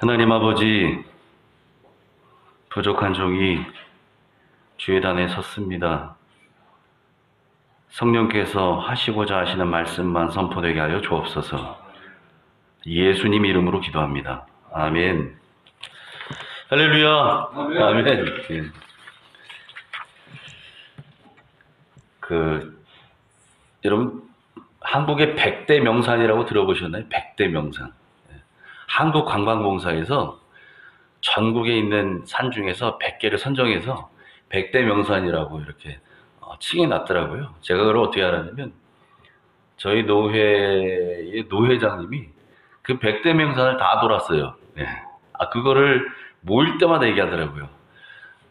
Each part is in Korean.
하나님 아버지, 부족한 종이 주의 단에 섰습니다. 성령께서 하시고자 하시는 말씀만 선포되게 하여 주옵소서. 예수님 이름으로 기도합니다. 아멘. 할렐루야. 아멘. 예. 여러분, 한국의 100대 명산이라고 들어보셨나요? 100대 명산. 한국관광공사에서 전국에 있는 산 중에서 100개를 선정해서 100대 명산이라고 이렇게 칭해 놨더라고요. 제가 그걸 어떻게 알았냐면 저희 노회의 노회장님이 그 100대 명산을 다 돌았어요. 네. 그거를 모일 때마다 얘기하더라고요.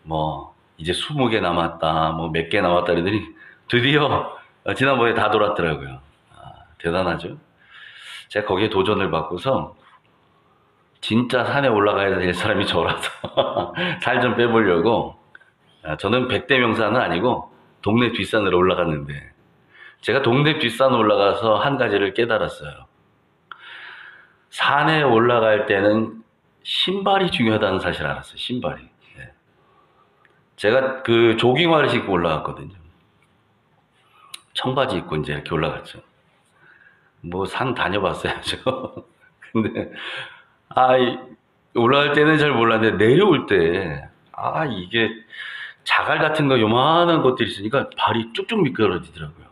뭐 이제 20개 남았다, 뭐 몇 개 남았다 그러더니 드디어 지난번에 다 돌았더라고요. 대단하죠. 제가 거기에 도전을 받고서 진짜 산에 올라가야 될 사람이 저라서 살 좀 빼보려고, 저는 100대 명산은 아니고 동네 뒷산으로 올라갔는데, 제가 동네 뒷산 올라가서 한 가지를 깨달았어요. 산에 올라갈 때는 신발이 중요하다는 사실을 알았어요. 신발이. 제가 그 조깅화를 신고 올라갔거든요. 청바지 입고 이제 이렇게 올라갔죠. 뭐 산 다녀봤어야죠. 근데 올라갈 때는 잘 몰랐는데 내려올 때 이게 자갈 같은 거 요만한 것들이 있으니까 발이 쭉쭉 미끄러지더라고요.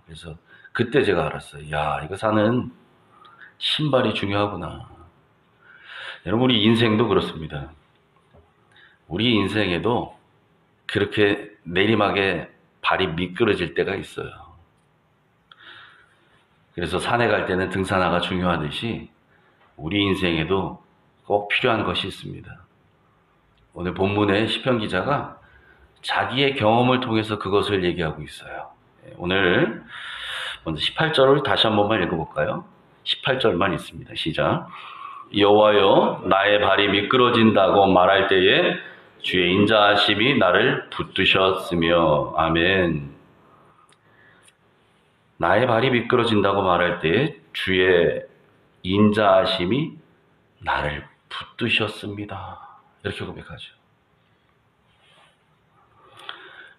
그래서 그때 제가 알았어요. 야, 이거 산은 신발이 중요하구나. 여러분, 우리 인생도 그렇습니다. 우리 인생에도 그렇게 내리막에 발이 미끄러질 때가 있어요. 그래서 산에 갈 때는 등산화가 중요하듯이 우리 인생에도 꼭 필요한 것이 있습니다. 오늘 본문의 시편 기자가 자기의 경험을 통해서 그것을 얘기하고 있어요. 오늘 먼저 18절을 다시 한 번만 읽어볼까요? 18절만 있습니다. 시작. 여호와여, 나의 발이 미끄러진다고 말할 때에 주의 인자하심이 나를 붙드셨으며. 아멘. 나의 발이 미끄러진다고 말할 때에 주의 인자하심이 나를 붙드셨습니다. 이렇게 고백하죠.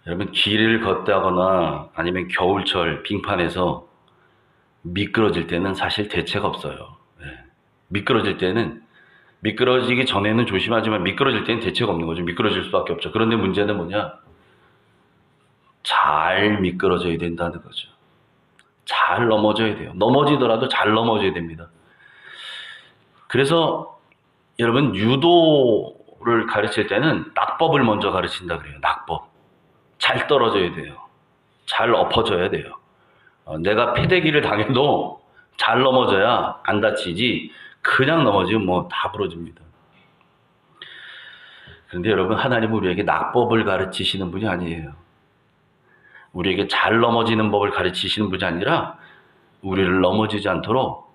여러분, 길을 걷다거나 아니면 겨울철 빙판에서 미끄러질 때는 사실 대책 없어요. 미끄러질 때는, 미끄러지기 전에는 조심하지만 미끄러질 때는 대책 없는 거죠. 미끄러질 수밖에 없죠. 그런데 문제는 뭐냐? 잘 미끄러져야 된다는 거죠. 잘 넘어져야 돼요. 넘어지더라도 잘 넘어져야 됩니다. 그래서 여러분, 유도를 가르칠 때는 낙법을 먼저 가르친다 그래요. 낙법. 잘 떨어져야 돼요. 잘 엎어져야 돼요. 내가 패대기를 당해도 잘 넘어져야 안 다치지, 그냥 넘어지면 뭐 다 부러집니다. 그런데 여러분, 하나님은 우리에게 낙법을 가르치시는 분이 아니에요. 우리에게 잘 넘어지는 법을 가르치시는 분이 아니라 우리를 넘어지지 않도록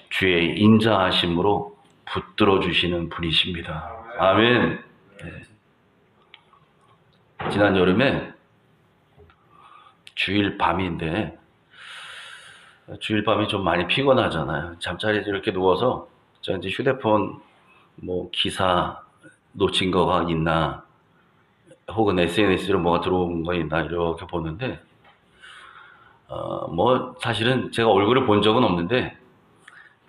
주의 인자하심으로 붙들어 주시는 분이십니다. 아멘. 지난 여름에 주일 밤인데, 주일 밤이 좀 많이 피곤하잖아요. 잠자리에 이렇게 누워서 저 이제 휴대폰 뭐 기사 놓친 거가 있나, 혹은 SNS로 뭐가 들어온 거 있나 이렇게 보는데, 뭐 사실은 제가 얼굴을 본 적은 없는데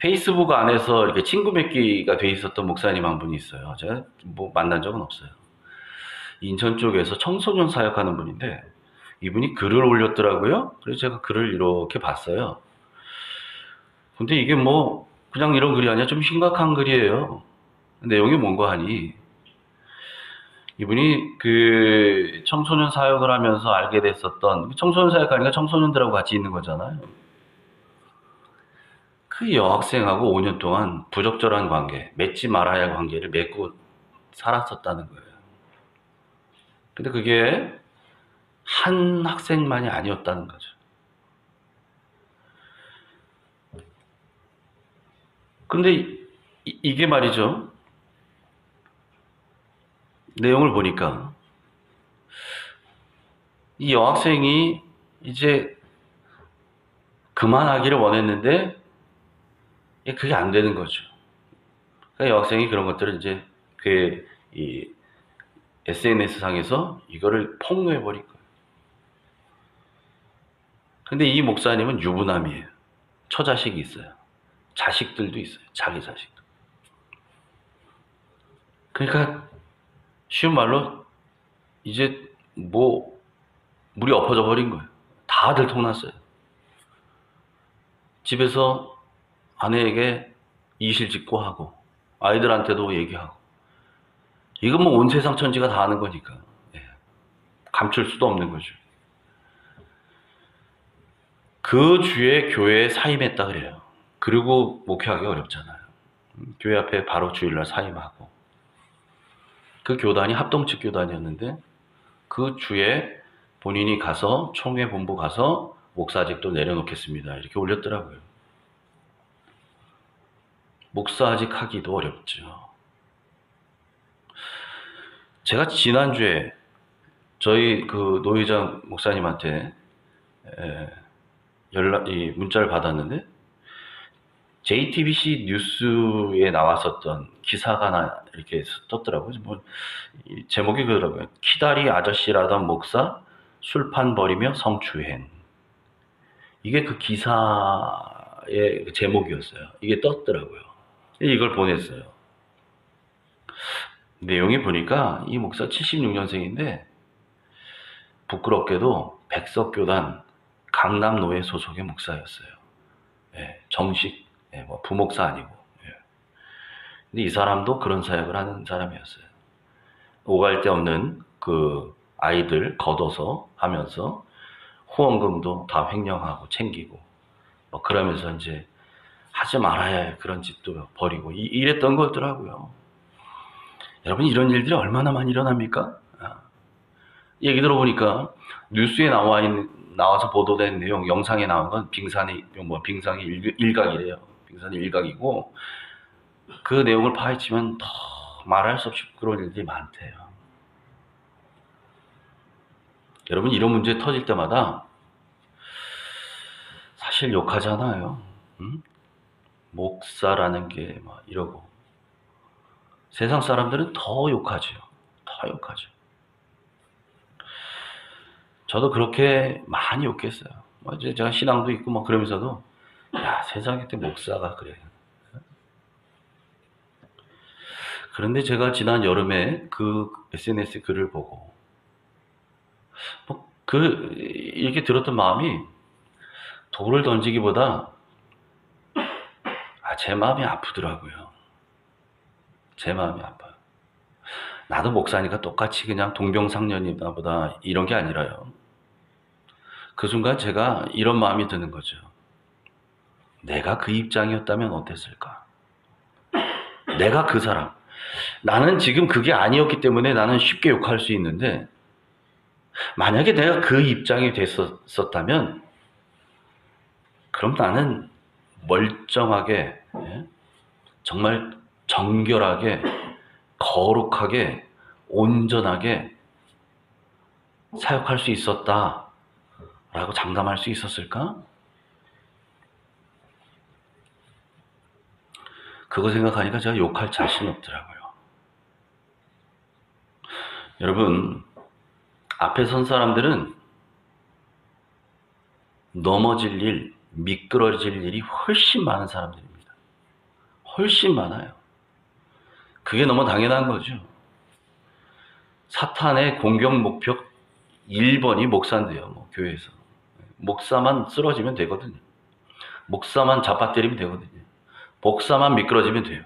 페이스북 안에서 이렇게 친구 맺기가 돼 있었던 목사님 한 분이 있어요. 제가 뭐 만난 적은 없어요. 인천 쪽에서 청소년 사역하는 분인데 이분이 글을 올렸더라고요. 그래서 제가 글을 이렇게 봤어요. 근데 이게 뭐 그냥 이런 글이 아니라 좀 심각한 글이에요. 내용이 뭔가 하니, 이분이 그 청소년 사역을 하면서 알게 됐었던, 청소년 사역하니까 청소년들하고 같이 있는 거잖아요. 그 여학생하고 5년 동안 부적절한 관계, 맺지 말아야 할 관계를 맺고 살았었다는 거예요. 근데 그게 한 학생만이 아니었다는 거죠. 근데 이게 말이죠. 내용을 보니까 이 여학생이 이제 그만하기를 원했는데 그게 안 되는 거죠. 그러니까 여학생이 그런 것들을 이제 이 SNS 상에서 이거를 폭로해버린 거예요. 근데 이 목사님은 유부남이에요. 처자식이 있어요. 자식들도 있어요. 자기 자식. 그러니까 쉬운 말로 이제 뭐 물이 엎어져 버린 거예요. 다 들통났어요. 집에서 아내에게 이실직고 하고 아이들한테도 얘기하고 이건 뭐 온 세상 천지가 다 아는 거니까 감출 수도 없는 거죠. 그 주에 교회에 사임했다 그래요. 그리고 목회하기 어렵잖아요. 교회 앞에 바로 주일날 사임하고 그 교단이 합동측 교단이었는데 그 주에 본인이 가서 총회 본부 가서 목사직도 내려놓겠습니다. 이렇게 올렸더라고요. 목사직 하기도 어렵죠. 제가 지난주에 저희 그 노회장 목사님한테 문자를 받았는데 JTBC 뉴스에 나왔었던 기사가 하나 이렇게 떴더라고요. 뭐 제목이 그러더라고요. 키다리 아저씨라던 목사 술판 버리며 성추행. 이게 그 기사의 제목이었어요. 이게 떴더라고요. 이걸 보냈어요. 내용이 보니까 이 목사 76년생인데 부끄럽게도 백석교단 강남노회 소속의 목사였어요. 정식 뭐 부목사 아니고. 근데 이 사람도 그런 사역을 하는 사람이었어요. 오갈 데 없는 그 아이들 걷어서 하면서 후원금도 다 횡령하고 챙기고 뭐 그러면서 이제 하지 말아야 할 그런 짓도 벌이고 이랬던 거더라고요. 여러분 이런 일들이 얼마나 많이 일어납니까? 얘기 들어보니까 뉴스에 나와서 보도된 내용, 영상에 나온 건 빙산의 일각이래요. 빙산의 일각이고 그 내용을 파헤치면 더 말할 수 없이 부끄러운 일들이 많대요. 여러분 이런 문제 터질 때마다 사실 욕하잖아요. 목사라는 게 막 이러고 세상 사람들은 더 욕하죠. 더 욕하죠. 저도 그렇게 많이 욕했어요. 이제 제가 신앙도 있고 막 그러면서도 야 세상에 때 목사가 그래. 그런데 제가 지난 여름에 그 SNS 글을 보고 이렇게 들었던 마음이 돌을 던지기보다 제 마음이 아프더라고요. 제 마음이 아파요. 나도 목사니까 똑같이 그냥 동병상련이나 보다 이런 게 아니라요. 그 순간 제가 이런 마음이 드는 거죠. 내가 그 입장이었다면 어땠을까? 내가 그 사람. 나는 지금 그게 아니었기 때문에 나는 쉽게 욕할 수 있는데 만약에 내가 그 입장이 됐었다면 그럼 나는 멀쩡하게 정말 정결하게 거룩하게 온전하게 사역할 수 있었다라고 장담할 수 있었을까? 그거 생각하니까 제가 욕할 자신이 없더라고요. 여러분 앞에 선 사람들은 넘어질 일, 미끄러질 일이 훨씬 많은 사람들입니다. 훨씬 많아요. 그게 너무 당연한 거죠. 사탄의 공격 목표 1번이 목사인데요. 뭐 교회에서. 목사만 쓰러지면 되거든요. 목사만 잡아때리면 되거든요. 목사만 미끄러지면 돼요.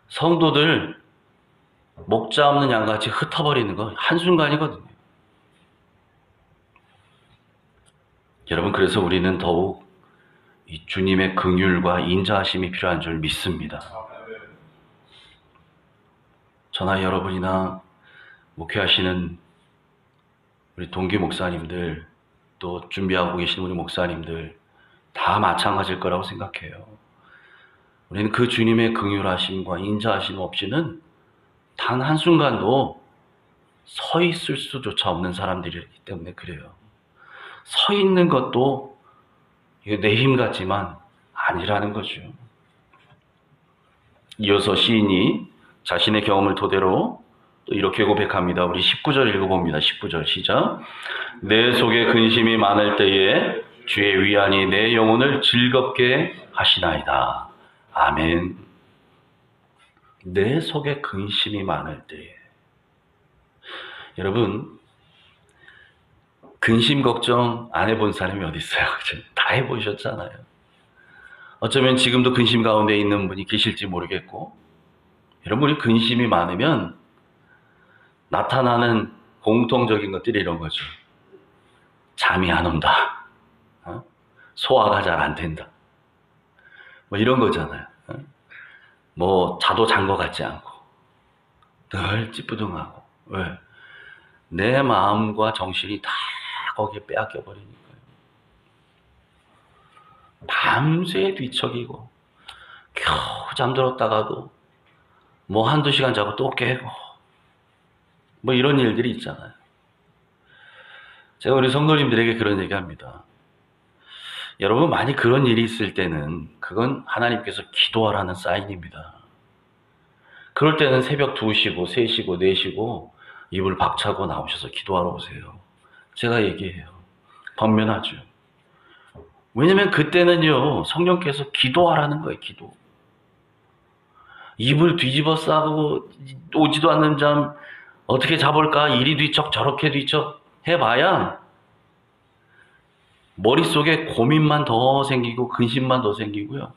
성도들 목자 없는 양같이 흩어버리는 건 한순간이거든요. 여러분 그래서 우리는 더욱 이 주님의 긍휼과 인자하심이 필요한 줄 믿습니다. 저나 여러분이나 목회하시는 우리 동기 목사님들 또 준비하고 계신 우리 목사님들 다 마찬가지일 거라고 생각해요. 우리는 그 주님의 긍휼하심과 인자하심 없이는 단 한순간도 서 있을 수조차 없는 사람들이기 때문에 그래요. 서 있는 것도 내 힘 같지만 아니라는 거죠. 이어서 시인이 자신의 경험을 토대로 또 이렇게 고백합니다. 우리 19절 읽어봅니다. 19절 시작. 내 속에 근심이 많을 때에 주의 위안이 내 영혼을 즐겁게 하시나이다. 아멘. 내 속에 근심이 많을 때에. 여러분, 근심 걱정 안 해본 사람이 어디 있어요? 다 해보셨잖아요. 어쩌면 지금도 근심 가운데 있는 분이 계실지 모르겠고, 여러분, 우리 근심이 많으면 나타나는 공통적인 것들이 이런 거죠. 잠이 안 온다. 소화가 잘 안 된다. 뭐 이런 거잖아요. 뭐 자도 잔 것 같지 않고 늘 찌뿌둥하고. 왜? 내 마음과 정신이 다 거기에 빼앗겨 버리니까요. 밤새 뒤척이고 겨우 잠들었다가도 뭐 한두 시간 자고 또 깨고 뭐 이런 일들이 있잖아요. 제가 우리 성도님들에게 그런 얘기합니다. 여러분, 만약 그런 일이 있을 때는 그건 하나님께서 기도하라는 사인입니다. 그럴 때는 새벽 2시고 3시고 4시고 이불 박차고 나오셔서 기도하러 오세요. 제가 얘기해요. 권면하죠. 왜냐면 그때는요, 성령께서 기도하라는 거예요. 기도. 이불 뒤집어 싸고 오지도 않는 잠 어떻게 잡을까? 이리 뒤척 저렇게 뒤척 해봐야 머릿속에 고민만 더 생기고 근심만 더 생기고요.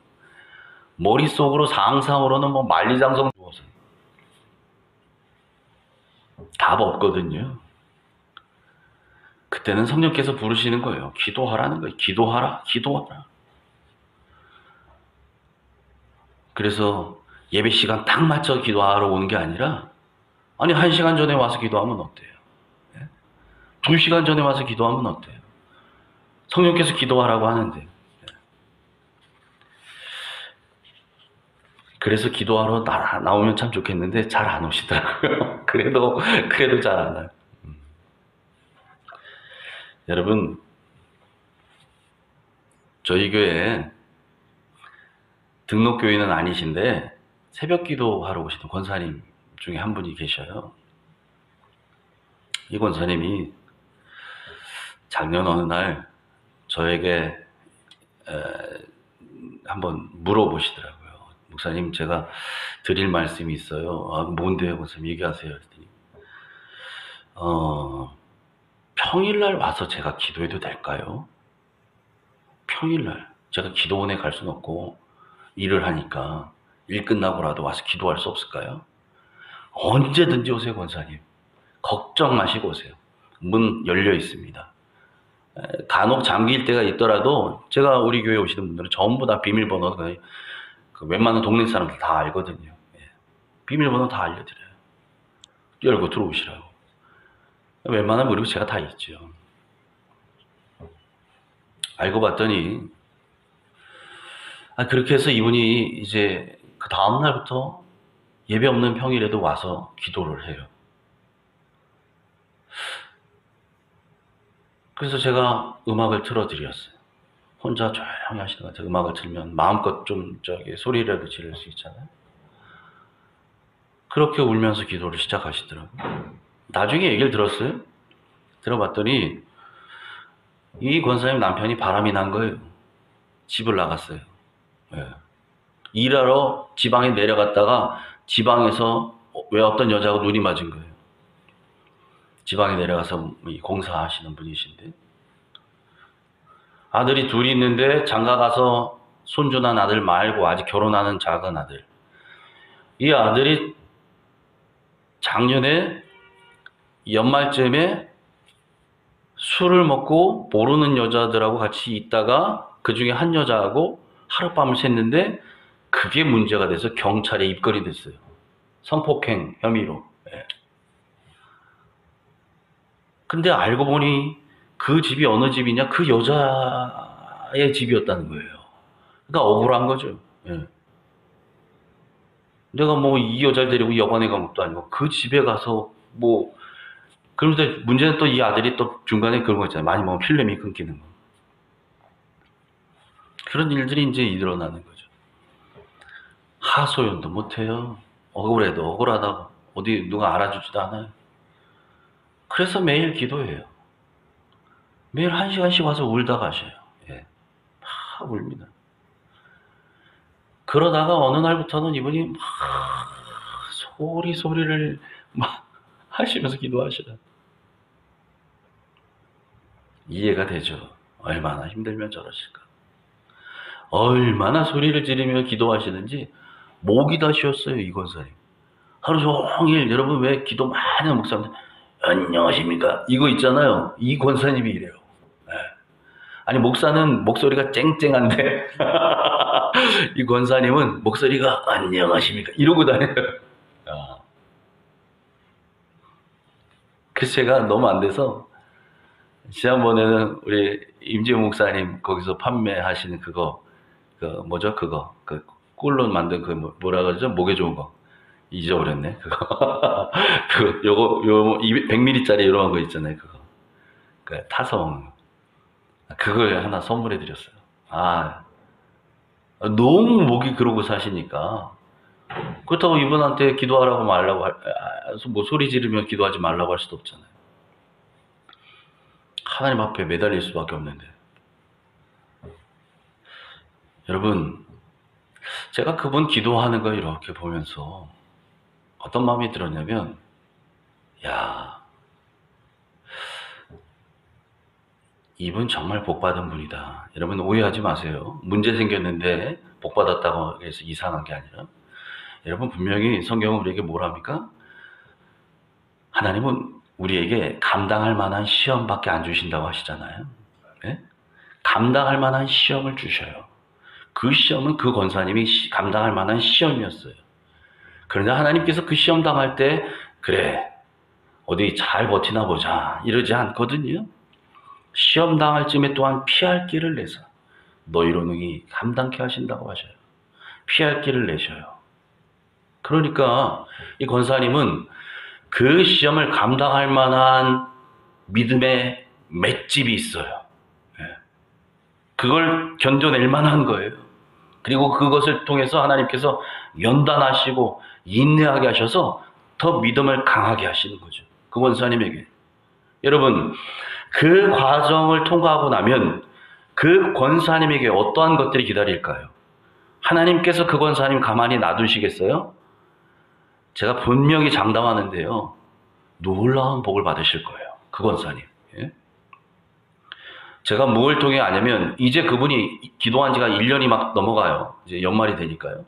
머릿속으로 상상으로는 뭐 만리장성 주어서 답 없거든요. 그때는 성령께서 부르시는 거예요. 기도하라는 거예요. 기도하라, 기도하라. 그래서 예배 시간 딱 맞춰 기도하러 오는 게 아니라, 아니 1시간 전에 와서 기도하면 어때요? 2시간 전에 와서 기도하면 어때요? 성령께서 기도하라고 하는데. 그래서 기도하러 나오면 참 좋겠는데 잘 안 오시더라고요. 그래도 잘 안 와요. 여러분, 저희 교회 등록교인은 아니신데 새벽 기도하러 오시는 권사님 중에 한 분이 계셔요. 이 권사님이 작년 어느 날 저에게 한번 물어보시더라고요. 목사님, 제가 드릴 말씀이 있어요. 아, 뭔데요, 권사님? 얘기하세요. 그랬더니 평일날 와서 제가 기도해도 될까요? 평일날 제가 기도원에 갈 수는 없고 일을 하니까 일 끝나고라도 와서 기도할 수 없을까요? 언제든지 오세요, 권사님. 걱정 마시고 오세요. 문 열려 있습니다. 간혹 잠길 때가 있더라도 제가 우리 교회 오시는 분들은 전부 다 비밀번호 웬만한 동네 사람들 다 알거든요. 비밀번호 다 알려드려요. 열고 들어오시라고. 웬만하면 그리고 제가 다 있죠. 알고 봤더니 그렇게 해서 이분이 이제 그 다음 날부터 예배 없는 평일에도 와서 기도를 해요. 그래서 제가 음악을 틀어드렸어요. 혼자 조용히 하시는 것 같아요. 음악을 틀면 마음껏 좀 소리라도 지를 수 있잖아요. 그렇게 울면서 기도를 시작하시더라고요. 나중에 얘기를 들었어요. 들어봤더니 이 권사님 남편이 바람이 난 거예요. 집을 나갔어요. 일하러 지방에 내려갔다가 지방에서 왜 어떤 여자하고 눈이 맞은 거예요. 지방에 내려가서 공사하시는 분이신데 아들이 둘이 있는데 장가가서 손주난 아들 말고 아직 결혼하는 작은 아들. 이 아들이 작년에 연말쯤에 술을 먹고 모르는 여자들하고 같이 있다가 그 중에 한 여자하고 하룻밤을 샜는데 그게 문제가 돼서 경찰에 입건이 됐어요. 성폭행 혐의로. 근데 알고 보니 그 집이 어느 집이냐? 그 여자의 집이었다는 거예요. 그러니까 억울한 거죠. 내가 뭐 이 여자를 데리고 여관에 간 것도 아니고 그 집에 가서 그런데 문제는 또 이 아들이 또 중간에 그런 거 있잖아요. 많이 먹으면 필름이 끊기는 거. 그런 일들이 이제 일어나는 거죠. 하소연도 못해요. 억울해도 억울하다고. 어디 누가 알아주지도 않아요. 그래서 매일 기도해요. 매일 1시간씩 와서 울다 가셔요. 예. 막 울니다. 그러다가 어느 날부터는 이분이 막 소리를 막 하시면서 기도하시라. 이해가 되죠. 얼마나 힘들면 저러실까. 얼마나 소리를 지르며 기도하시는지 목이 다 쉬었어요, 이 권사님. 하루 종일 여러분 왜 기도 많이 하는 목사님 안녕하십니까 이거 있잖아요. 이 권사님이 이래요. 네. 아니 목사는 목소리가 쨍쨍한데 이 권사님은 목소리가 안녕하십니까 이러고 다녀요. 아. 그래서 제가 너무 안 돼서 지난번에는 우리 임지훈 목사님 거기서 판매하시는 그거 그 뭐죠 그거 그 꿀로 만든 그 뭐라 그러죠 목에 좋은 거 잊어버렸네 그거 그 요거 요 100ml짜리 이런 거 있잖아요 그거 그 타서 먹는 거 그걸 하나 선물해 드렸어요. 아 너무 목이 그러고 사시니까 그렇다고 이분한테 기도하라고 말라고 뭐 소리 지르며 기도하지 말라고 할 수도 없잖아요. 하나님 앞에 매달릴 수밖에 없는데 여러분 제가 그분 기도하는 거 이렇게 보면서 어떤 마음이 들었냐면 야 이분 정말 복받은 분이다. 여러분 오해하지 마세요. 문제 생겼는데 복받았다고 해서 이상한 게 아니라 여러분 분명히 성경은 우리에게 뭐랍니까? 하나님은 우리에게 감당할 만한 시험밖에 안 주신다고 하시잖아요. 네? 감당할 만한 시험을 주셔요. 그 시험은 그 권사님이 감당할 만한 시험이었어요. 그런데 하나님께서 그 시험 당할 때 그래 어디 잘 버티나 보자 이러지 않거든요. 시험 당할 쯤에 또한 피할 길을 내서 너희로 능히 감당케 하신다고 하셔요. 피할 길을 내셔요. 그러니까 이 권사님은 그 시험을 감당할 만한 믿음의 맷집이 있어요. 그걸 견뎌낼 만한 거예요. 그리고 그것을 통해서 하나님께서 연단하시고 인내하게 하셔서 더 믿음을 강하게 하시는 거죠. 그 권사님에게. 여러분 그 과정을 통과하고 나면 그 권사님에게 어떠한 것들이 기다릴까요? 하나님께서 그 권사님 가만히 놔두시겠어요? 제가 분명히 장담하는데요. 놀라운 복을 받으실 거예요. 그 권사님. 예? 제가 뭘 통해 아냐면 이제 그분이 기도한 지가 1년이 막 넘어가요. 이제 연말이 되니까요.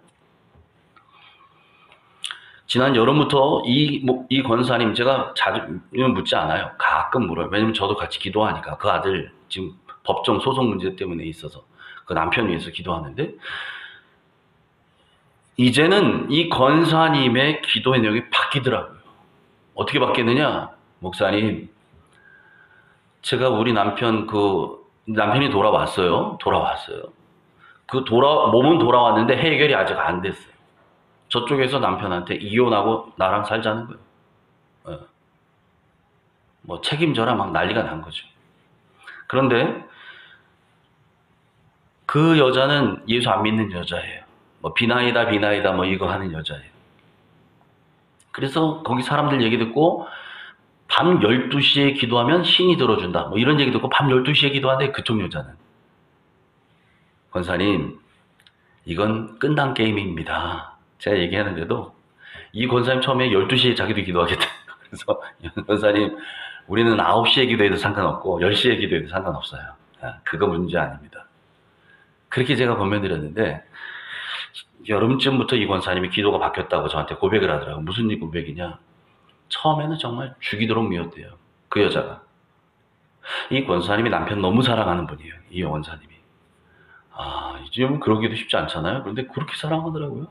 지난 여름부터 이 권사님 제가 자주 묻지 않아요. 가끔 물어요. 왜냐면 저도 같이 기도하니까 그 아들 지금 법정 소송 문제 때문에 있어서 그 남편 위해서 기도하는데 이제는 이 권사님의 기도의 내용이 바뀌더라고요. 어떻게 바뀌느냐? 목사님 제가 우리 남편이 돌아왔어요. 몸은 돌아왔는데 해결이 아직 안 됐어요. 저쪽에서 남편한테 이혼하고 나랑 살자는 거예요. 예. 뭐 책임져라 막 난리가 난 거죠. 그런데 그 여자는 예수 안 믿는 여자예요. 뭐 비나이다 뭐 이거 하는 여자예요. 그래서 거기 사람들 얘기 듣고 밤 12시에 기도하면 신이 들어준다. 뭐 이런 얘기 듣고 밤 12시에 기도하는데 그쪽 여자는 권사님 이건 끝난 게임입니다. 제가 얘기하는데도 이 권사님 처음에 12시에 자기도 기도하겠다. 그래서 권사님 우리는 9시에 기도해도 상관없고 10시에 기도해도 상관없어요. 그거 문제 아닙니다. 그렇게 제가 권면드렸는데 여름쯤부터 이 권사님이 기도가 바뀌었다고 저한테 고백을 하더라고요. 무슨 고백이냐. 처음에는 정말 죽이도록 미웠대요. 그 여자가. 이 권사님이 남편 너무 사랑하는 분이에요. 이 권사님이. 이제는 그러기도 쉽지 않잖아요. 그런데 그렇게 사랑하더라고요.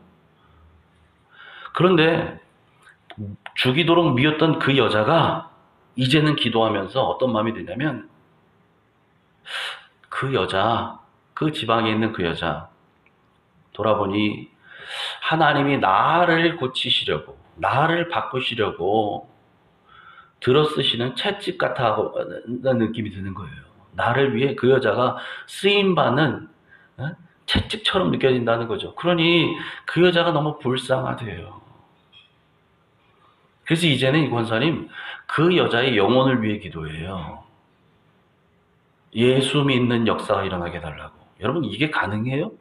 그런데 죽이도록 미웠던 그 여자가 이제는 기도하면서 어떤 마음이 드냐면 그 여자, 그 지방에 있는 그 여자 돌아보니 하나님이 나를 고치시려고 나를 바꾸시려고 들어쓰시는 채찍 같다는 느낌이 드는 거예요. 나를 위해 그 여자가 쓰임받는 채찍처럼 느껴진다는 거죠. 그러니 그 여자가 너무 불쌍하대요. 그래서 이제는 이 권사님 그 여자의 영혼을 위해 기도해요. 예수 믿는 역사가 일어나게 해달라고. 여러분 이게 가능해요?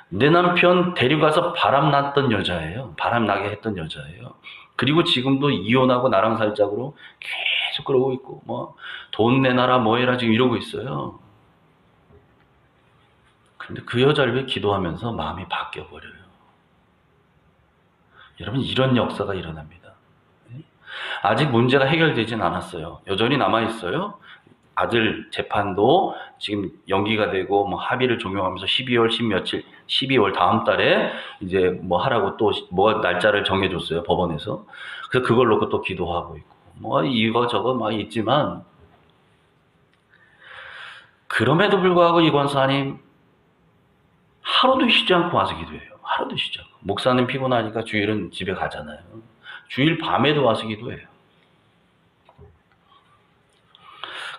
내 남편 데려가서 바람났던 여자예요. 바람나게 했던 여자예요. 그리고 지금도 이혼하고 나랑 살자고 계속 그러고 있고 뭐 돈 내놔라 뭐 해라 지금 이러고 있어요. 근데 그 여자를 위해 기도하면서 마음이 바뀌어버려요. 여러분 이런 역사가 일어납니다. 아직 문제가 해결되진 않았어요. 여전히 남아있어요. 아들 재판도 지금 연기가 되고 뭐 합의를 종용하면서 12월 10며칠 12월 다음 달에 이제 뭐 하라고 또 뭐 날짜를 정해줬어요. 법원에서. 그래서 그걸 놓고 또 기도하고 있고 뭐 이거저거 막 있지만 그럼에도 불구하고 이 권사님 하루도 쉬지 않고 와서 기도해요. 하루도 쉬지 않고. 목사님 피곤하니까 주일은 집에 가잖아요. 주일 밤에도 와서 기도해요.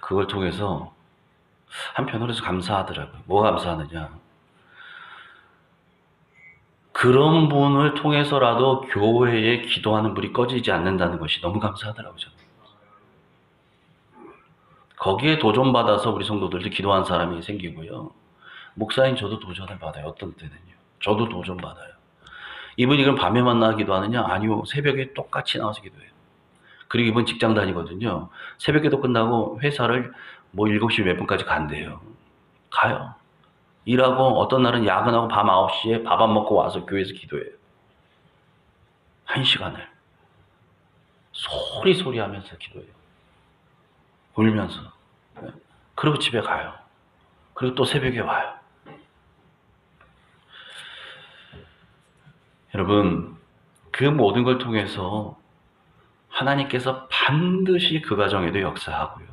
그걸 통해서 한편으로 감사하더라고요. 뭐가 감사하느냐. 그런 분을 통해서라도 교회에 기도하는 불이 꺼지지 않는다는 것이 너무 감사하더라고요. 저는. 거기에 도전받아서 우리 성도들도 기도한 사람이 생기고요. 목사인 저도 도전을 받아요. 어떤 때는요. 저도 도전받아요. 이분이 그럼 밤에 만나 기도하느냐? 아니요. 새벽에 똑같이 나와서 기도해요. 그리고 이분 직장 다니거든요. 새벽에도 끝나고 회사를 뭐 7시 몇 분까지 간대요. 가요. 일하고 어떤 날은 야근하고 밤 9시에 밥 안 먹고 와서 교회에서 기도해요. 1시간을. 소리 하면서 기도해요. 울면서. 그리고 집에 가요. 그리고 또 새벽에 와요. 여러분, 그 모든 걸 통해서 하나님께서 반드시 그 가정에도 역사하고요.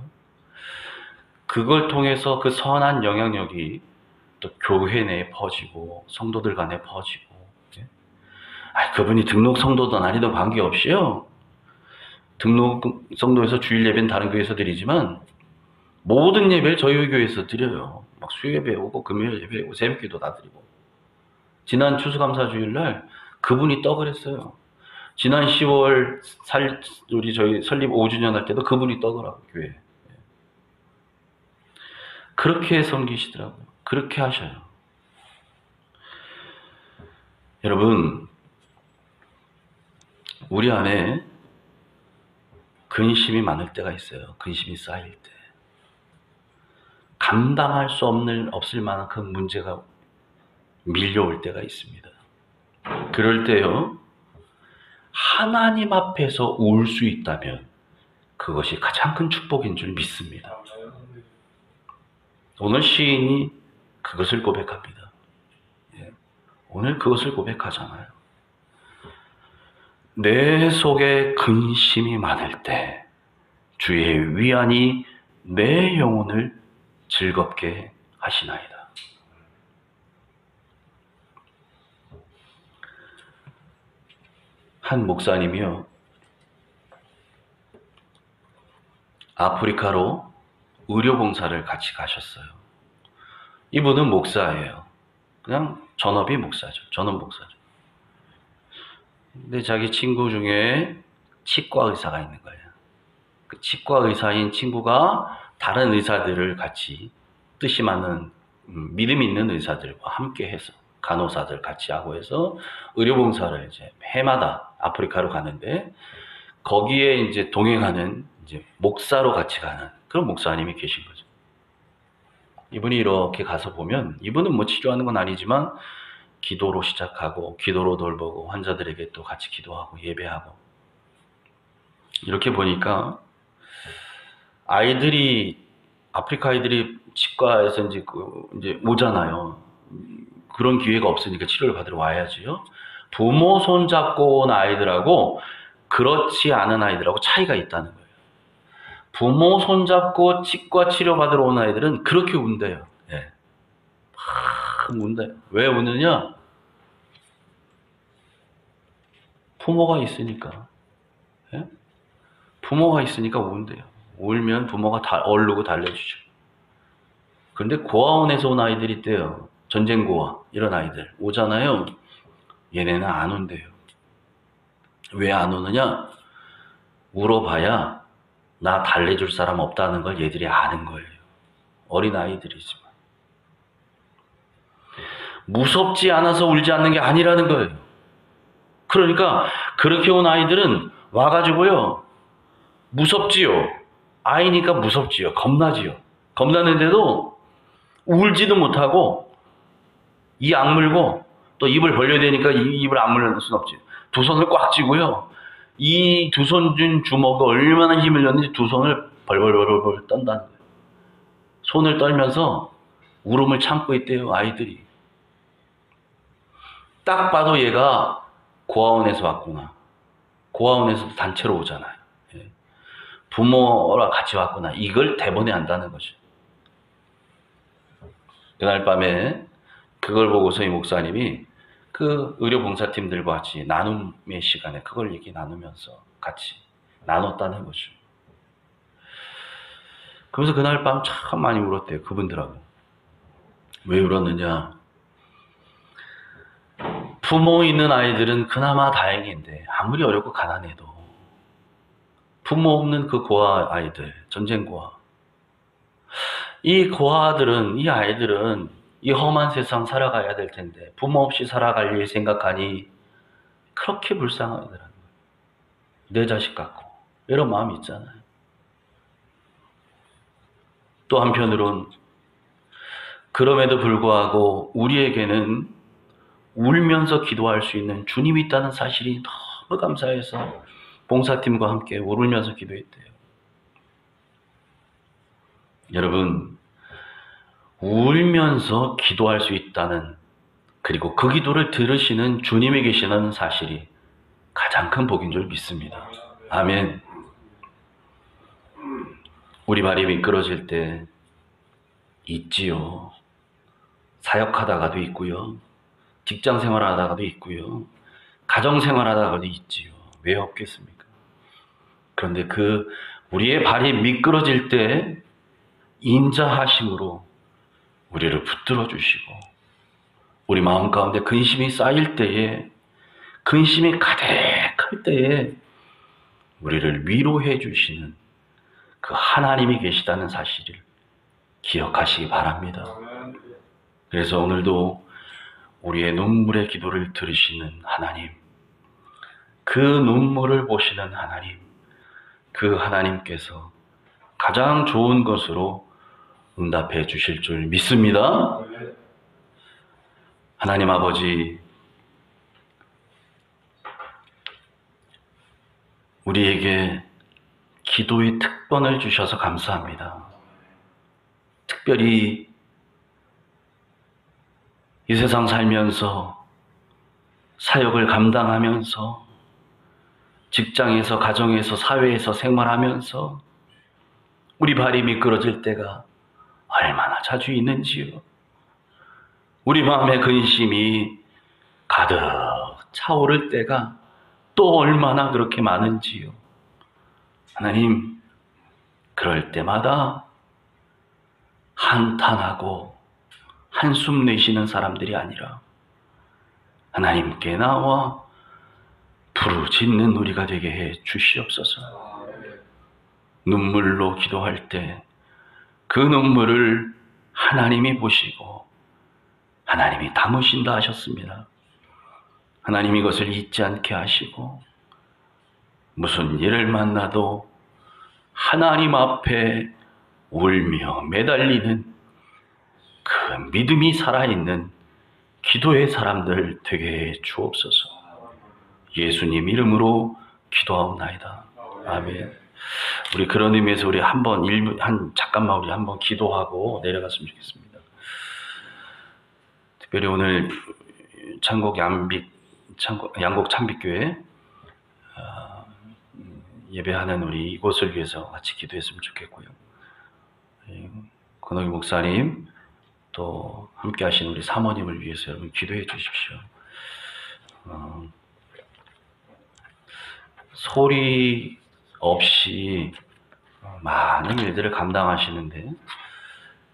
그걸 통해서 그 선한 영향력이 또 교회 내에 퍼지고 성도들 간에 퍼지고. 그분이 등록 성도든 아니든 관계없이요. 등록 성도에서 주일 예배는 다른 교회에서 드리지만 모든 예배를 저희 교회에서 드려요. 막 수요예배 오고 금요일 예배 오고 새벽기도 다 드리고. 지난 추수감사 주일날 그분이 떡을 했어요. 지난 10월 우리 저희 설립 5주년 할 때도 그분이 떡을 하고 교회에. 그렇게 섬기시더라고요. 그렇게 하셔요. 여러분, 우리 안에 근심이 많을 때가 있어요. 근심이 쌓일 때. 감당할 수 없을 만큼 문제가 밀려올 때가 있습니다. 그럴 때요, 하나님 앞에서 울 수 있다면 그것이 가장 큰 축복인 줄 믿습니다. 오늘 시인이 그것을 고백합니다. 오늘 그것을 고백하잖아요. 내 속에 근심이 많을 때 주의 위안이 내 영혼을 즐겁게 하시나이다. 한 목사님이요, 아프리카로 의료봉사를 같이 가셨어요. 이분은 목사예요. 그냥 전업이 목사죠. 전업 목사죠. 근데 자기 친구 중에 치과 의사가 있는 거예요. 그 치과 의사인 친구가 다른 의사들을 같이 뜻이 맞는 믿음 있는 의사들과 함께 해서 간호사들 같이 하고 해서 의료봉사를 이제 해마다 아프리카로 가는데 거기에 이제 동행하는 이제 목사로 같이 가는 그런 목사님이 계신 거죠. 이분이 이렇게 가서 보면 이분은 뭐 치료하는 건 아니지만 기도로 시작하고 기도로 돌보고 환자들에게 또 같이 기도하고 예배하고 이렇게 보니까 아프리카 아이들이 치과에서 이제 오잖아요. 그런 기회가 없으니까 치료를 받으러 와야지요. 부모 손잡고 온 아이들하고 그렇지 않은 아이들하고 차이가 있다는 거예요. 부모 손잡고 치과 치료 받으러 온 아이들은 그렇게 운대요. 예. 막 운대요. 왜 우느냐? 부모가 있으니까. 예? 부모가 있으니까 운대요. 울면 부모가 다 얼르고 달래주죠. 근데 고아원에서 온 아이들이 있대요. 전쟁고아 이런 아이들 오잖아요. 얘네는 안 온대요. 왜 안 오느냐? 울어봐야 나 달래줄 사람 없다는 걸 얘들이 아는 거예요. 어린 아이들이지만. 무섭지 않아서 울지 않는 게 아니라는 거예요. 그러니까 그렇게 온 아이들은 와가지고요. 무섭지요. 아이니까 무섭지요. 겁나지요. 겁나는데도 울지도 못하고 이 악물고 또 입을 벌려야 되니까 이 입을 악물는 수는 없지. 두 손을 꽉 쥐고요. 이 두 손 준 주먹을 얼마나 힘을 줬는지 두 손을 벌벌벌벌 떤다는 거예요. 손을 떨면서 울음을 참고 있대요. 아이들이. 딱 봐도 얘가 고아원에서 왔구나. 고아원에서도 단체로 오잖아요. 부모랑 같이 왔구나. 이걸 대본에 안다는 거죠. 그날 밤에 그걸 보고서 이 목사님이 그 의료봉사팀들과 같이 나눔의 시간에 그걸 얘기 나누면서 같이 나눴다는 거죠. 그러면서 그날 밤 참 많이 울었대요. 그분들하고. 왜 울었느냐? 부모 있는 아이들은 그나마 다행인데 아무리 어렵고 가난해도 부모 없는 그 고아 아이들, 전쟁 고아. 이 고아들은, 이 아이들은 이 험한 세상 살아가야 될 텐데 부모 없이 살아갈 일 생각하니 그렇게 불쌍하더라는 거예요. 내 자식 같고 이런 마음이 있잖아요. 또 한편으론 그럼에도 불구하고 우리에게는 울면서 기도할 수 있는 주님이 있다는 사실이 너무 감사해서 봉사팀과 함께 울면서 기도했대요. 여러분, 울면서 기도할 수 있다는, 그리고 그 기도를 들으시는 주님이 계시다는 사실이 가장 큰 복인 줄 믿습니다. 아멘. 우리 발이 미끄러질 때 있지요. 사역하다가도 있고요. 직장 생활하다가도 있고요. 가정 생활하다가도 있지요. 왜 없겠습니까? 그런데 우리의 발이 미끄러질 때 인자하심으로 우리를 붙들어 주시고, 우리 마음 가운데 근심이 쌓일 때에, 근심이 가득할 때에 우리를 위로해 주시는 그 하나님이 계시다는 사실을 기억하시기 바랍니다. 그래서 오늘도 우리의 눈물의 기도를 들으시는 하나님, 그 눈물을 보시는 하나님, 그 하나님께서 가장 좋은 것으로 응답해 주실 줄 믿습니다. 하나님 아버지, 우리에게 기도의 특권을 주셔서 감사합니다. 특별히 이 세상 살면서 사역을 감당하면서 직장에서, 가정에서, 사회에서 생활하면서 우리 발이 미끄러질 때가 얼마나 자주 있는지요. 우리 마음의 근심이 가득 차오를 때가 또 얼마나 그렇게 많은지요. 하나님, 그럴 때마다 한탄하고 한숨 내쉬는 사람들이 아니라 하나님께 나와 부르짖는 우리가 되게 해 주시옵소서. 눈물로 기도할 때 그 눈물을 하나님이 보시고 하나님이 담으신다 하셨습니다. 하나님 이것을 잊지 않게 하시고 무슨 일을 만나도 하나님 앞에 울며 매달리는 그 믿음이 살아있는 기도의 사람들 되게 해 주옵소서. 예수님 이름으로 기도하옵나이다. 아멘. 우리 그런 의미에서 우리 잠깐만 우리 한번 기도하고 내려갔으면 좋겠습니다. 특별히 오늘 양곡 참빛교회 예배하는 우리 이곳을 위해서 같이 기도했으면 좋겠고요. 권호기 목사님 또 함께 하신 우리 사모님을 위해서 여러분 기도해 주십시오. 소리 없이 많은 일들을 감당하시는데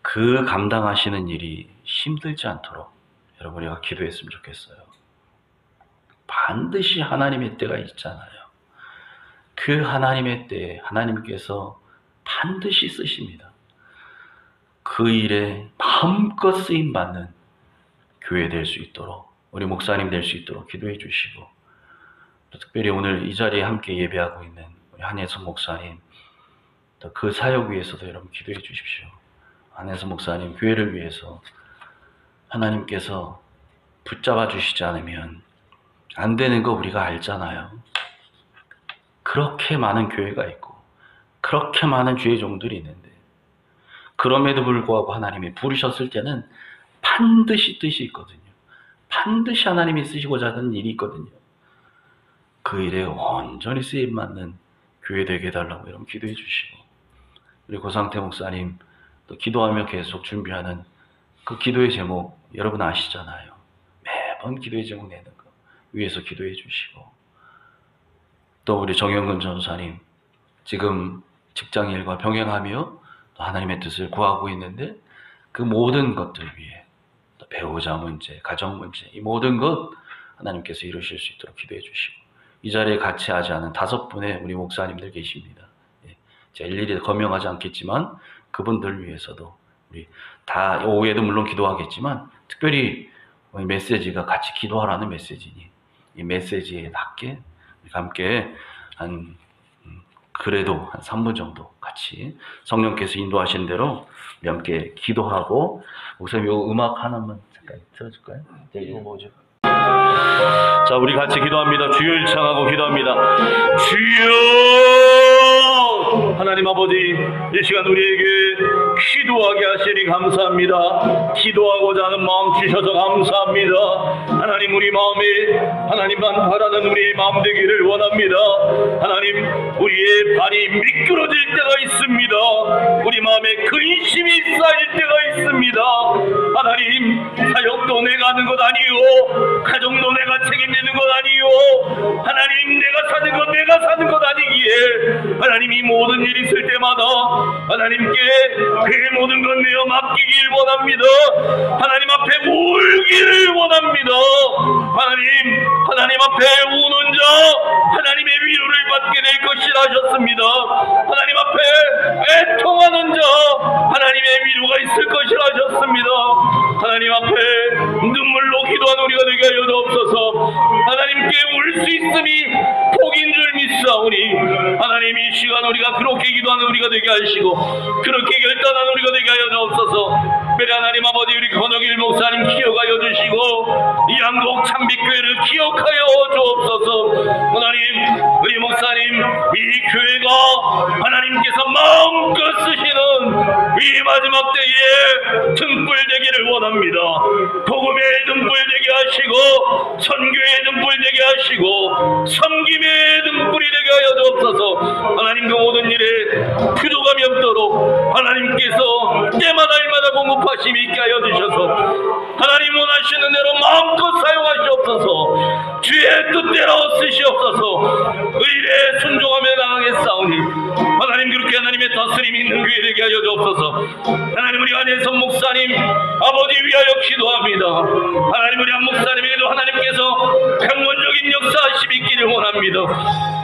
그 감당하시는 일이 힘들지 않도록 여러분 우리가 기도했으면 좋겠어요. 반드시 하나님의 때가 있잖아요. 그 하나님의 때에 하나님께서 반드시 쓰십니다. 그 일에 마음껏 쓰임받는 교회 될 수 있도록, 우리 목사님 될 수 있도록 기도해 주시고, 또 특별히 오늘 이 자리에 함께 예배하고 있는 우리 한혜선 목사님, 또 그 사역 위해서도 여러분 기도해 주십시오. 한혜선 목사님 교회를 위해서 하나님께서 붙잡아 주시지 않으면 안 되는 거 우리가 알잖아요. 그렇게 많은 교회가 있고 그렇게 많은 주의 종들이 있는데, 그럼에도 불구하고 하나님이 부르셨을 때는 반드시 뜻이 있거든요. 반드시 하나님이 쓰시고자 하는 일이 있거든요. 그 일에 온전히 쓰임받는 교회 되게 해달라고 여러분 기도해 주시고, 우리 고상태 목사님 또 기도하며 계속 준비하는 그 기도의 제목 여러분 아시잖아요. 매번 기도의 제목 내는 거 위에서 기도해 주시고, 또 우리 정영근 전사님 지금 직장일과 병행하며 또 하나님의 뜻을 구하고 있는데, 그 모든 것들 위해 또 배우자 문제, 가정 문제, 이 모든 것 하나님께서 이루실 수 있도록 기도해 주시고, 이 자리에 같이 하지 않은 5분의 우리 목사님들 계십니다. 제가 일일이 거명하지 않겠지만 그분들 위해서도 우리 다 오후에도 물론 기도하겠지만 특별히 메시지가 같이 기도하라는 메시지니 이 메시지에 맞게 함께 한 그래도 한 3분 정도 같이 성령께서 인도하신 대로 우리 함께 기도하고, 목사님 요 음악 하나만 잠깐 틀어줄까요? 네, 이거 뭐죠? 자, 우리 같이 기도합니다. 주여 일창하고 기도합니다. 주여! 하나님 아버지, 이 시간 우리에게 기도하게 하시니 감사합니다. 기도하고자 하는 마음 주셔서 감사합니다. 하나님, 우리 마음에 하나님만 바라는 우리의 마음 되기를 원합니다. 하나님, 우리의 발이 미끄러질 때가 있습니다. 우리 마음에 근심이 쌓일 때가 있습니다. 하나님, 사역도 내가 하는 것 아니요, 가정도 내가 책임지는 것 아니요, 하나님 내가 사는 것 아니기에 하나님 이 모든 일이 있을 때마다 하나님께 그 모든 것 내어 맡기길 원합니다. 하나님 앞에 울기를 원합니다. 하나님 앞에 우는 자 하나님의 위로를 받게 될 것이라 하셨습니다. 하나님 앞에 애통하는 자 하나님의 위로가 있을 것이라 하셨습니다. 하나님 앞에 눈물로 기도하는 우리가 되게 하여 주옵소서. 하나님께 울 수 있음이 복인 줄 믿사오니 하나님 이 시간 우리가 그렇게 기도하는 우리가 되게 하시고 그렇게 결단하는 우리가 되게 하여 주옵소서. 특별히 하나님 아버지, 우리 권옥일 목사님 기억하여 주시고 이 한국 참빛교회를 기억하여 주옵소서. 하나님, 우리 목사님 이 교회가 하나님께서 마음껏 쓰시는 이 마지막 때에 등불 되기를 원합니다. 복음의 등불 되게 하시고 선교의 등불 되게 하시고 섬김의 등불이 되게 하여 주옵소서. 하나님, 그 모든 일에 부족함이 없도록 하나님께서 때마다 일마다 공급하심이 있게 하여 주셔서 하나님 원하시는 대로 마음껏 사용하시옵소서. 주의 뜻대로 쓰시옵소서. 의에 순종하며 나가겠사오니 하나님, 그렇게 하나님의 다스림이 있는 교회 되게 하여 주옵소서. 하나님, 우리 안혜선 목사님 아버지 위하여 기도합니다. 하나님, 우리 한 목사님에게도 하나님께서 강권적인 역사하심이 있기를 원합니다.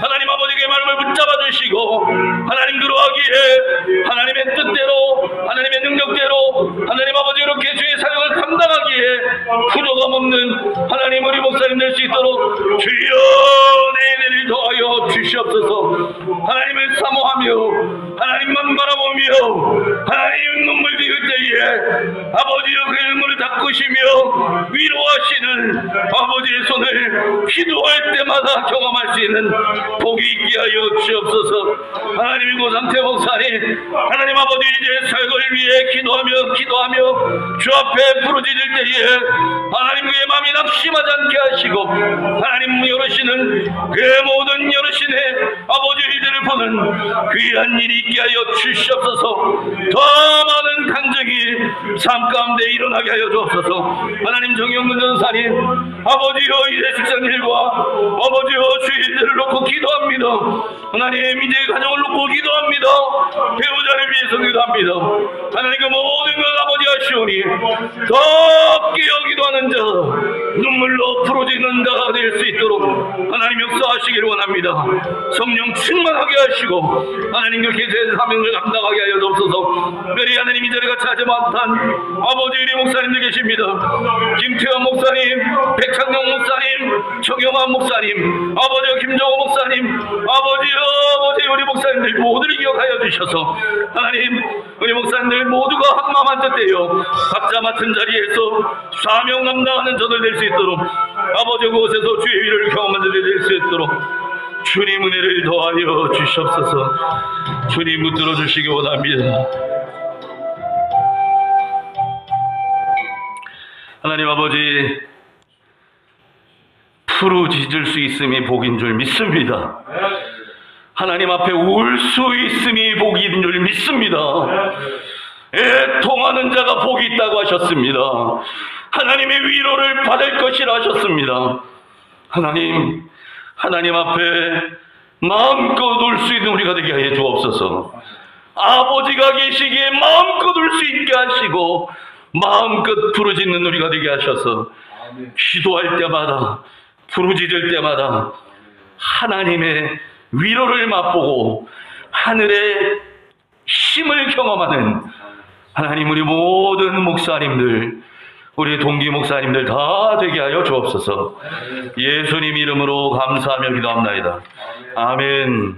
하나님 아버지, 그 말씀을 붙잡아 주시고 하나님 그러하기에 하나님의 뜻대로 하나님의 능력대로 하나님 아버지 이렇게 주의 사역을 감당하기에 부족함 없는 하나님 우리 목사님 될 수 있도록 주여 내 은혜를 더하여 주시옵소서. 하나님을 사모하며 하나님만 바라보며 하나님 눈물 흘릴 때에 아버지여 그 눈물을 닦으시며 위로하시는 아버지의 손을 기도할 때마다 경험할 수 있는 복이 있게 하여 주시옵소서. 하나님, 고상태 목사님 하나님 아버지 이제 사역을 위해 기도하며 주 앞에 부르짖을 때에 하나님 그의 마음이 낙심하지 않게 하시고 하나님 여러시는 그 모든 여러신의 아버지 일들을 보는 귀한 일이 있게 하여 주시옵소서. 더 많은 간증이 삶 가운데 일어나게 하여 주옵소서. 하나님, 정영근 전사님 아버지여 이제 직장일과 아버지여 주일들을 놓고 기도합니다. 기도합니다. 하나님, 이제 가정을 놓고 기도합니다. 배우자를 위해서 기도합니다. 하나님, 그 모든 것 아버지 하시오니 더 깨어 기도하는 자, 눈물로 부러지는 자가 될 수 있도록 하나님 역사하시기를 원합니다. 성령 충만하게 하시고 하나님 그 기도의 사명을 감당하게 하여 주옵소서. 그리 하나님, 이 자리가 차지 못한 아버지 우리 목사님들 계십니다. 김태원 목사님, 백창영 목사님, 정영환 목사님, 아버지 김정호 목사님, 아버지 우리 목사님들 모두를 기억하여 주셔서 하나님, 우리 목사님들 모두가 한마음 한뜻되어 각자 맡은 자리에서 사명 감당하는 저들 될 수 있도록 아버지 그곳에서 주의 위를 경험하는 자들 될 수 있도록 주님 은혜를 더하여 주시옵소서. 주님 붙들어 주시기 원합니다. 하나님 아버지, 부르짖을 수 있음이 복인 줄 믿습니다. 하나님 앞에 울 수 있음이 복인 줄 믿습니다. 애통하는 자가 복이 있다고 하셨습니다. 하나님의 위로를 받을 것이라 하셨습니다. 하나님 앞에 마음껏 울 수 있는 우리가 되게 해 주옵소서. 아버지가 계시기에 마음껏 울 수 있게 하시고 마음껏 부르짖는 우리가 되게 하셔서 기도할 때마다 부르짖을 때마다 하나님의 위로를 맛보고 하늘의 힘을 경험하는 하나님, 우리 모든 목사님들, 우리 동기 목사님들 다 되게 하여 주옵소서. 예수님 이름으로 감사하며 기도합나이다. 아멘.